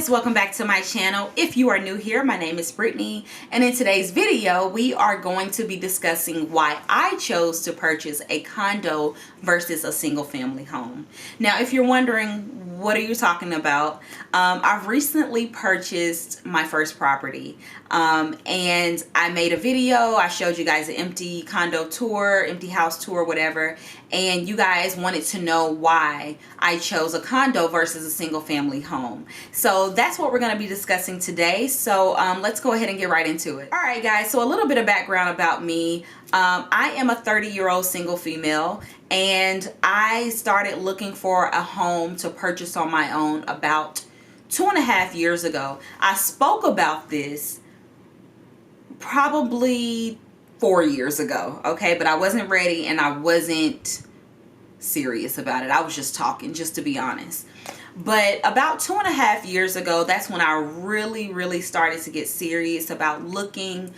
guys, welcome back to my channel. If you are new here, my name is Brittany, and in today's video we are going to be discussing why I chose to purchase a condo versus a single family home. Now if you're wondering, what are you talking about? I've recently purchased my first property, and I made a video. I showed you guys an empty condo tour, empty house tour, whatever, and you guys wanted to know why I chose a condo versus a single family home. So that's what we're going to be discussing today. So let's go ahead and get right into it. All right guys, so a little bit of background about me. I am a 30-year-old single female, and I started looking for a home to purchase on my own about 2.5 years ago. I spoke about this probably 4 years ago, okay, but I wasn't ready and I wasn't serious about it. I was just talking, just to be honest. But about 2.5 years ago, that's when I really started to get serious about looking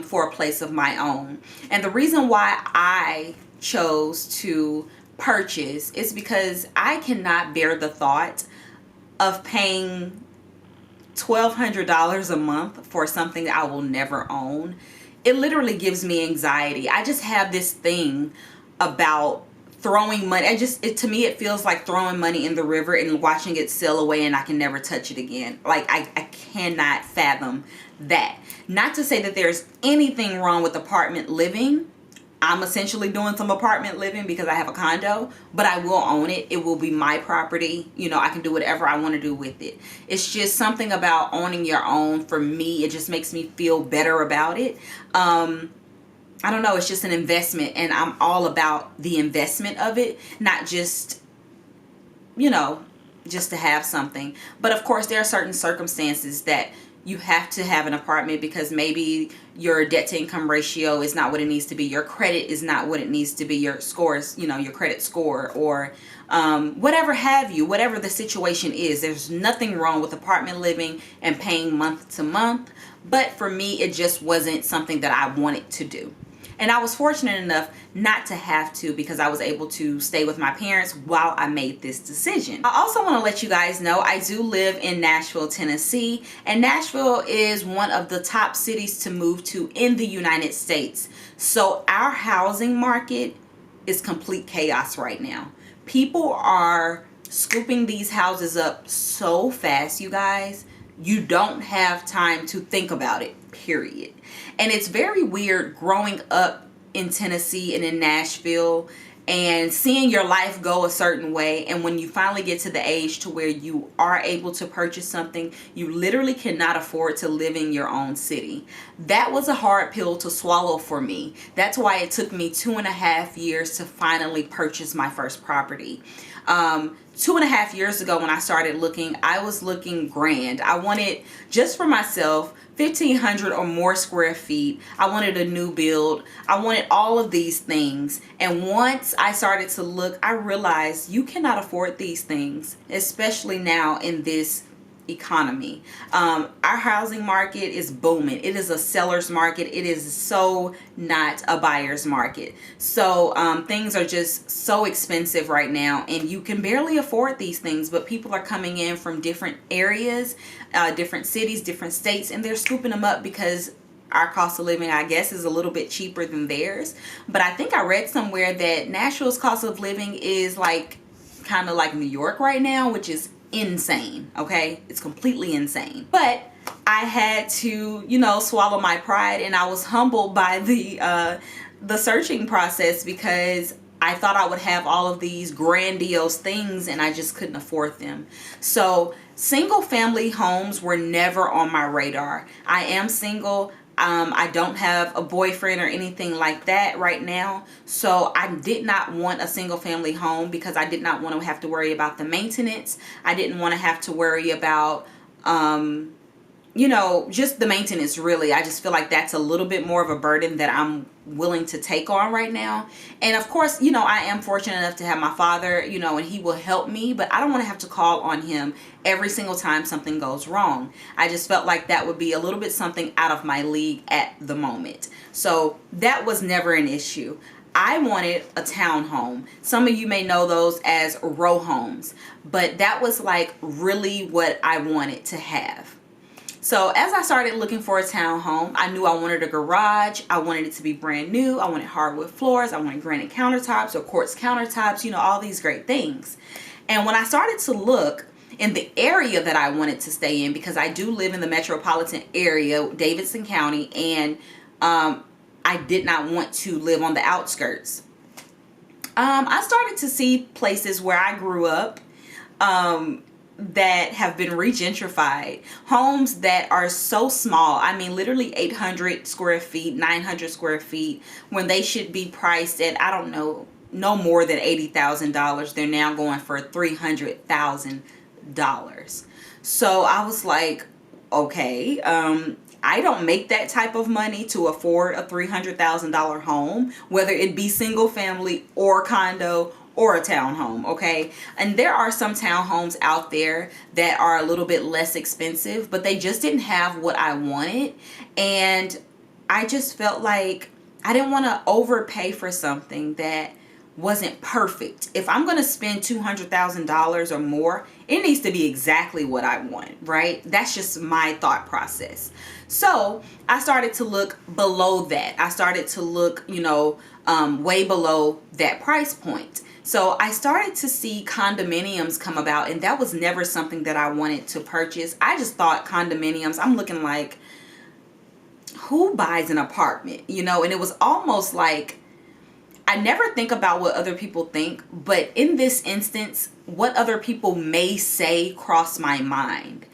for a place of my own. And the reason why I chose to purchase is because I cannot bear the thought of paying $1,200 a month for something that I will never own. It literally gives me anxiety. I just have this thing about throwing money. To me it feels like throwing money in the river and watching it sail away and I can never touch it again. Like I cannot fathom that. Not to say that there's anything wrong with apartment living. I'm essentially doing some apartment living because I have a condo, but I will own it. It will be my property. You know, I can do whatever I want to do with it. It's just something about owning your own. For me, it just makes me feel better about it. I don't know, it's just an investment, and I'm all about the investment of it, not just, you know, just to have something. But of course there are certain circumstances that you have to have an apartment because maybe your debt to income ratio is not what it needs to be, your credit is not what it needs to be, your scores, you know, your credit score, or whatever have you, whatever the situation is. There's nothing wrong with apartment living and paying month to month, but for me it just wasn't something that I wanted to do. And I was fortunate enough not to have to, because I was able to stay with my parents while I made this decision. I also want to let you guys know I do live in Nashville, Tennessee, and Nashville is one of the top cities to move to in the United States. So our housing market is complete chaos right now. People are scooping these houses up so fast, you guys. You don't have time to think about it, period. And it's very weird growing up in Tennessee and in Nashville and seeing your life go a certain way, and when you finally get to the age to where you are able to purchase something, you literally cannot afford to live in your own city. That was a hard pill to swallow for me. That's why it took me 2.5 years to finally purchase my first property. 2.5 years ago when I started looking, I was looking grand. I wanted, just for myself, 1,500 or more square feet. I wanted a new build. I wanted all of these things. And once I started to look, I realized you cannot afford these things, especially now in this economy. Our housing market is booming. It is a seller's market. It is so not a buyer's market. So things are just so expensive right now, and you can barely afford these things, but people are coming in from different areas, different cities, different states, and they're scooping them up because our cost of living, I guess, is a little bit cheaper than theirs. But I think I read somewhere that Nashville's cost of living is like kind of like New York right now, which is insane. Okay, it's completely insane. But I had to, you know, swallow my pride, and I was humbled by the searching process because I thought I would have all of these grandiose things and I just couldn't afford them. So single family homes were never on my radar. I am single. I don't have a boyfriend or anything like that right now. So I did not want a single family home because I did not want to have to worry about the maintenance. I didn't want to have to worry about, you know, just the maintenance, really. I just feel like that's a little bit more of a burden that I'm willing to take on right now. And of course, you know, I am fortunate enough to have my father, you know, and he will help me, but I don't want to have to call on him every single time something goes wrong. I just felt like that would be a little bit something out of my league at the moment. So that was never an issue. I wanted a townhome. Some of you may know those as row homes, but that was like really what I wanted to have. So as I started looking for a townhome, I knew I wanted a garage. I wanted it to be brand new. I wanted hardwood floors. I wanted granite countertops or quartz countertops, you know, all these great things. And when I started to look in the area that I wanted to stay in, because I do live in the metropolitan area, Davidson County, and I did not want to live on the outskirts. I started to see places where I grew up that have been regentrified. Homes that are so small. I mean, literally 800 square feet, 900 square feet, when they should be priced at, I don't know, no more than $80,000. They're now going for $300,000. So I was like, okay, I don't make that type of money to afford a $300,000 home, whether it be single family or condo or a townhome, okay? And there are some townhomes out there that are a little bit less expensive, but they just didn't have what I wanted. And I just felt like I didn't want to overpay for something that wasn't perfect. If I'm going to spend $200,000 or more, it needs to be exactly what I want, right? That's just my thought process. So I started to look below that. I started to look, you know, way below that price point. So I started to see condominiums come about, and that was never something that I wanted to purchase. I just thought condominiums, I'm looking like, who buys an apartment? You know, and it was almost like, I never think about what other people think, but in this instance, what other people may say crossed my mind.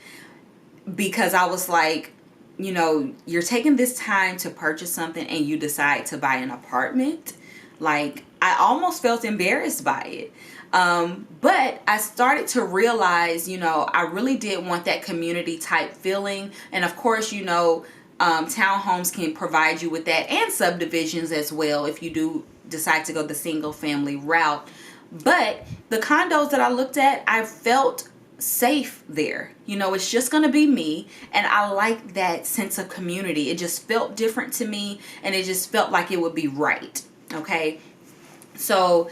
Because I was like, you know, you're taking this time to purchase something and you decide to buy an apartment. Like, I almost felt embarrassed by it. But I started to realize, you know, I really did want that community type feeling. And of course, you know, townhomes can provide you with that, and subdivisions as well if you do decide to go the single family route. But the condos that I looked at, I felt safe there. You know, it's just going to be me, and I like that sense of community. It just felt different to me, and it just felt like it would be right. Okay, so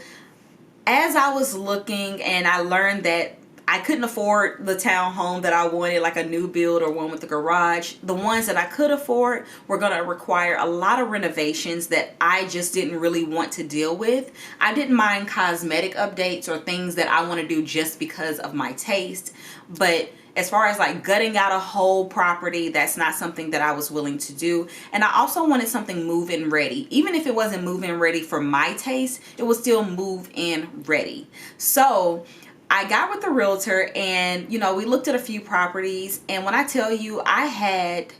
as I was looking, and I learned that I couldn't afford the townhome that I wanted, like a new build or one with a garage. The ones that I could afford were going to require a lot of renovations that I just didn't really want to deal with. I didn't mind cosmetic updates or things that I want to do just because of my taste. But as far as like gutting out a whole property, that's not something that I was willing to do. And I also wanted something move-in ready. Even if it wasn't move-in ready for my taste, it was still move-in ready. So I got with the realtor, and, you know, we looked at a few properties. And when I tell you, I had,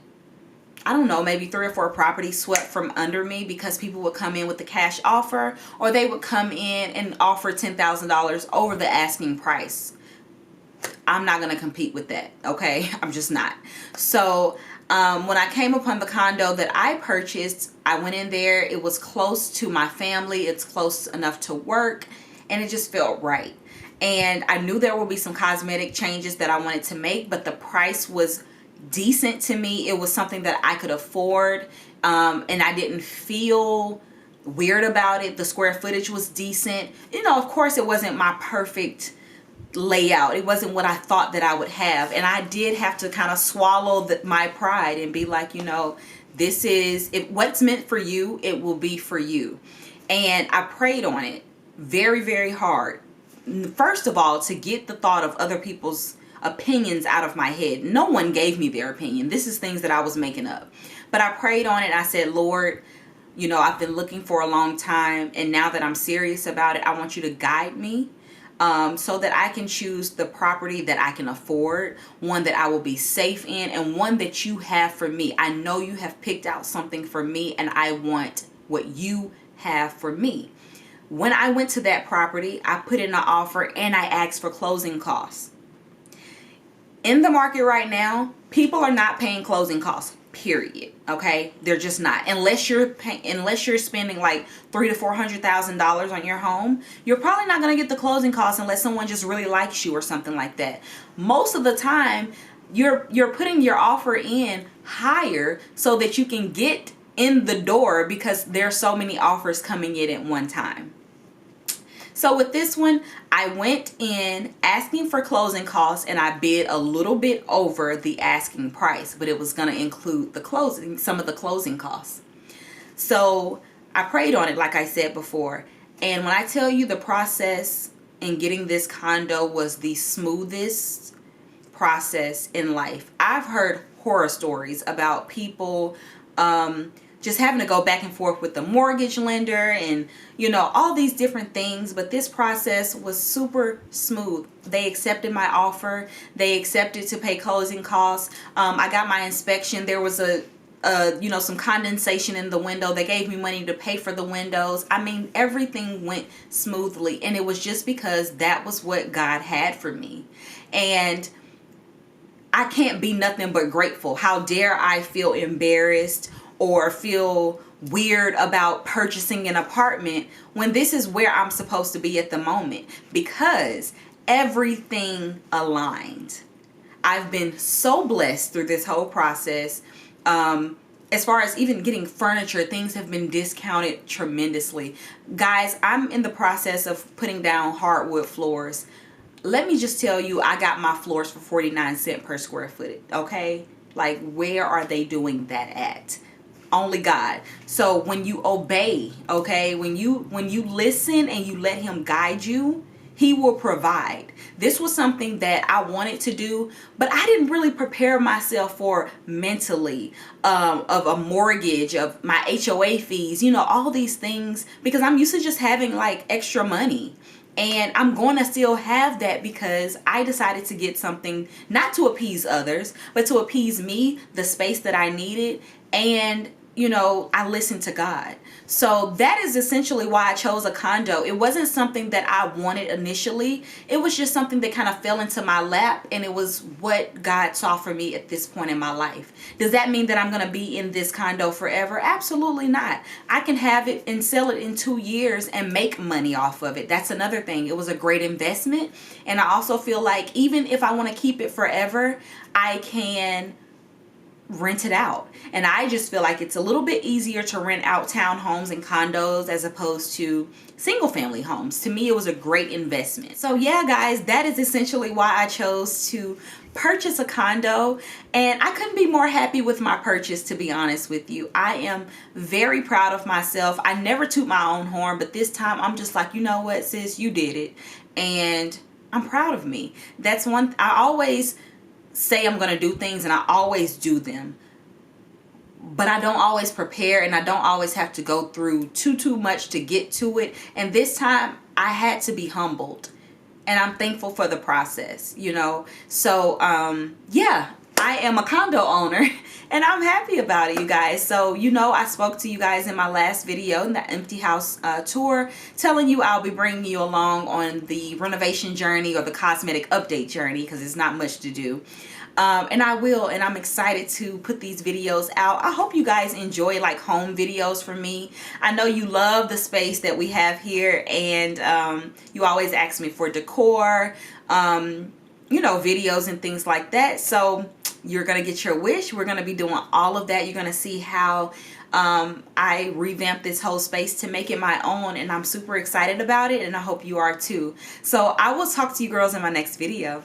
I don't know, maybe 3 or 4 properties swept from under me because people would come in with the cash offer, or they would come in and offer $10,000 over the asking price. I'm not going to compete with that, okay? I'm just not. So when I came upon the condo that I purchased, I went in there. It was close to my family. It's close enough to work, and it just felt right. And I knew there would be some cosmetic changes that I wanted to make, but the price was decent to me. It was something that I could afford, and I didn't feel weird about it. The square footage was decent. You know, of course, it wasn't my perfect layout. It wasn't what I thought that I would have. And I did have to kind of swallow my pride and be like, you know, this is, if what's meant for you, it will be for you. And I prayed on it very, very hard. First of all, to get the thought of other people's opinions out of my head. No one gave me their opinion. This is things that I was making up. But I prayed on it. I said, Lord, you know, I've been looking for a long time, and now that I'm serious about it, I want you to guide me so that I can choose the property that I can afford, one that I will be safe in, and one that you have for me. I know you have picked out something for me, and I want what you have for me. When I went to that property, I put in an offer and I asked for closing costs. In the market right now, people are not paying closing costs, period. Okay, they're just not. Unless you're spending like $300,000 to $400,000 on your home, you're probably not going to get the closing costs unless someone just really likes you or something like that. Most of the time, you're putting your offer in higher so that you can get in the door because there are so many offers coming in at one time. So with this one, I went in asking for closing costs, and I bid a little bit over the asking price, but it was going to include some of the closing costs. So I prayed on it, like I said before. And when I tell you, the process in getting this condo was the smoothest process in life. I've heard horror stories about people just having to go back and forth with the mortgage lender and, you know, all these different things. But this process was super smooth. They accepted my offer. They accepted to pay closing costs. I got my inspection. There was some condensation in the window. They gave me money to pay for the windows. I mean, everything went smoothly, and it was just because that was what God had for me. And I can't be nothing but grateful. How dare I feel embarrassed or feel weird about purchasing an apartment when this is where I'm supposed to be at the moment, because everything aligned. I've been so blessed through this whole process. As far as even getting furniture, things have been discounted tremendously. Guys, I'm in the process of putting down hardwood floors. Let me just tell you, I got my floors for 49 cents per square foot, okay? Like, where are they doing that at? Only God. So when you obey, okay, when you listen and you let him guide you, he will provide. This was something that I wanted to do, but I didn't really prepare myself for mentally, of a mortgage, of my HOA fees, you know, all these things, because I'm used to just having like extra money. And I'm going to still have that because I decided to get something not to appease others, but to appease me, the space that I needed. And you know, I listened to God. So that is essentially why I chose a condo. It wasn't something that I wanted initially. It was just something that kind of fell into my lap, and it was what God saw for me at this point in my life. Does that mean that I'm going to be in this condo forever? Absolutely not. I can have it and sell it in 2 years and make money off of it. That's another thing. It was a great investment. And I also feel like even if I want to keep it forever, I can rent it out. And I just feel like it's a little bit easier to rent out townhomes and condos as opposed to single family homes. To me, it was a great investment. So yeah, guys, that is essentially why I chose to purchase a condo, and I couldn't be more happy with my purchase, to be honest with you. I am very proud of myself. I never toot my own horn, but this time I'm just like, you know what, sis, you did it, and I'm proud of me. That's one. I always say I'm going to do things, and I always do them, but I don't always prepare, and I don't always have to go through too much to get to it. And this time I had to be humbled, and I'm thankful for the process, you know. So yeah, I am a condo owner and I'm happy about it, you guys. So, you know, I spoke to you guys in my last video, in the empty house tour, telling you I'll be bringing you along on the renovation journey or the cosmetic update journey, because it's not much to do. And I will, and I'm excited to put these videos out. I hope you guys enjoy like home videos from me. I know you love the space that we have here, and you always ask me for decor, you know, videos and things like that. So you're gonna get your wish. We're gonna be doing all of that. You're gonna see how I revamped this whole space to make it my own, and I'm super excited about it, and I hope you are too. So I will talk to you girls in my next video.